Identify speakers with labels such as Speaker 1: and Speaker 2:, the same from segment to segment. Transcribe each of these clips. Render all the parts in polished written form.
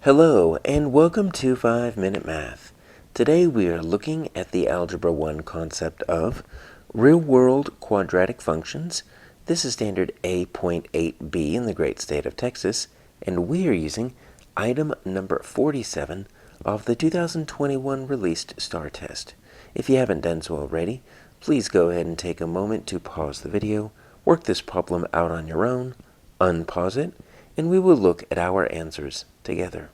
Speaker 1: Hello and welcome to 5-Minute Math. Today we are looking at the Algebra 1 concept of real-world quadratic functions. This is standard A.8B in the great state of Texas, and we are using item number 47 of the 2021 released STAAR test. If you haven't done so already, please go ahead and take a moment to pause the video, work this problem out on your own, unpause it, and we will look at our answers together.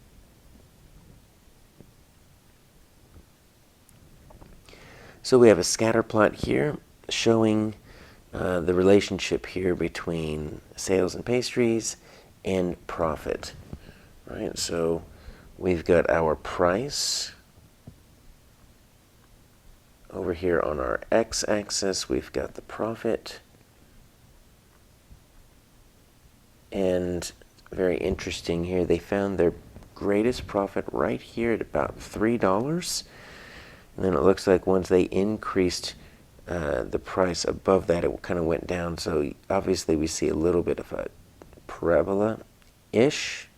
Speaker 1: So we have a scatter plot here showing the relationship here between sales and pastries and profit. Right? So we've got our price over here on our x-axis. We've got the profit. And very interesting here, they found their greatest profit right here at about $3. And then it looks like once they increased the price above that, it kind of went down. So obviously we see a little bit of a parabola-ish.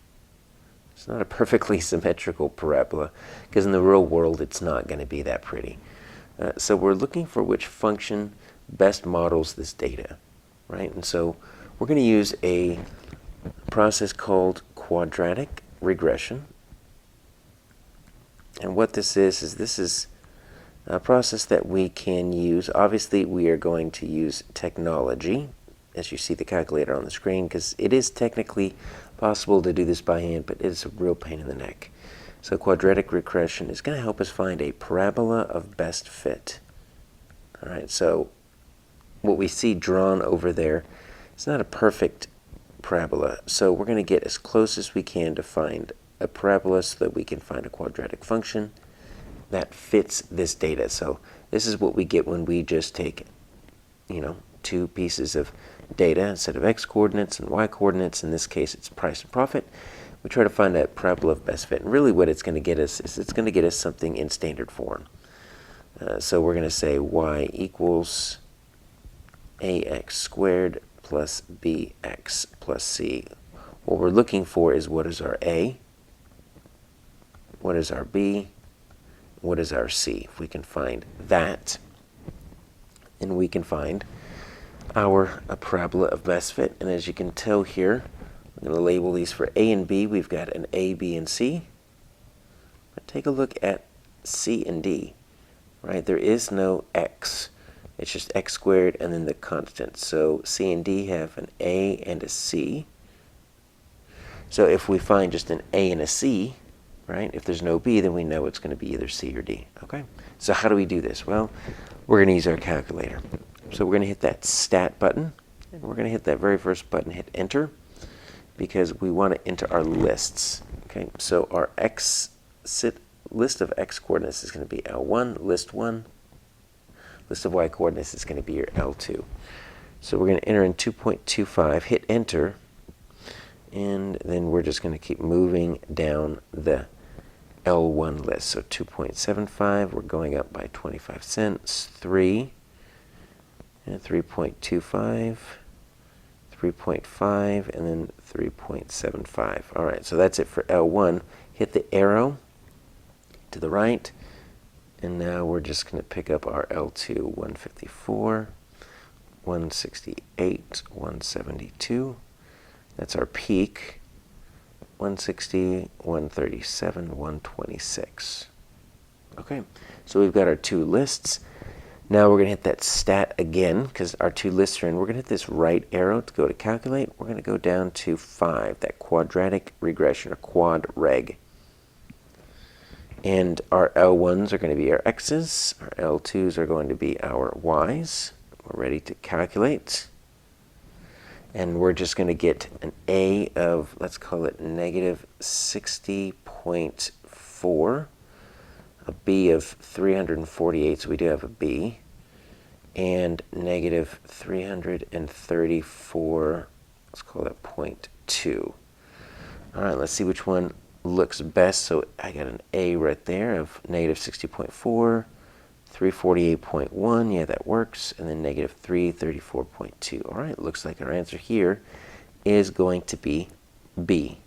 Speaker 1: It's not a perfectly symmetrical parabola, because in the real world it's not going to be that pretty. So we're looking for which function best models this data, right? And so we're going to use a process called quadratic regression. And what this is this is a process that we can use. Obviously, we are going to use technology, as you see the calculator on the screen, because it is technically possible to do this by hand, but it's a real pain in the neck. So quadratic regression is going to help us find a parabola of best fit. All right, so what we see drawn over there is not a perfect parabola, so we're going to get as close as we can to find a parabola so that we can find a quadratic function that fits this data. So this is what we get when we just take, two pieces of data instead of x coordinates and y coordinates. In this case, it's price and profit. We try to find a parabola of best fit, and really what it's going to get us is it's going to get us something in standard form. So we're going to say y equals ax squared plus bx plus c. What we're looking for is what is our a, what is our b, what is our c. If we can find that, then we can find our parabola of best fit. And as you can tell here, I'm going to label these for a and b. We've got an a, b, and c. But take a look at c and d. Right? There is no x. It's just x squared and then the constant. So c and d have an a and a c. So if we find just an a and a c, right, if there's no b, then we know it's going to be either c or d. Okay? So how do we do this? Well, we're going to use our calculator. So we're going to hit that stat button, and we're going to hit that very first button, hit enter, because we want to enter our lists. Okay? So our list of x coordinates is going to be L1, list 1. List of y coordinates is going to be your L2. So we're going to enter in 2.25, hit enter, and then we're just going to keep moving down the L1 list. So 2.75, we're going up by 25 cents, 3, and 3.25, 3.5, and then 3.75. All right, so that's it for L1. Hit the arrow to the right. And now we're just going to pick up our L2, 154, 168, 172. That's our peak, 160, 137, 126. Okay, so we've got our two lists. Now we're going to hit that stat again, because our two lists are in. We're going to hit this right arrow to go to calculate. We're going to go down to 5, that quadratic regression, or quad reg. And our L1s are going to be our x's. Our L2s are going to be our y's. We're ready to calculate. And we're just going to get an a of, let's call it negative 60.4. A b of 348, so we do have a b. And negative 334, let's call that 0.2. All right, let's see which one looks best. So I got an a right there of negative 60.4, 348.1, yeah, that works, and then negative 334.2. All right, looks like our answer here is going to be B.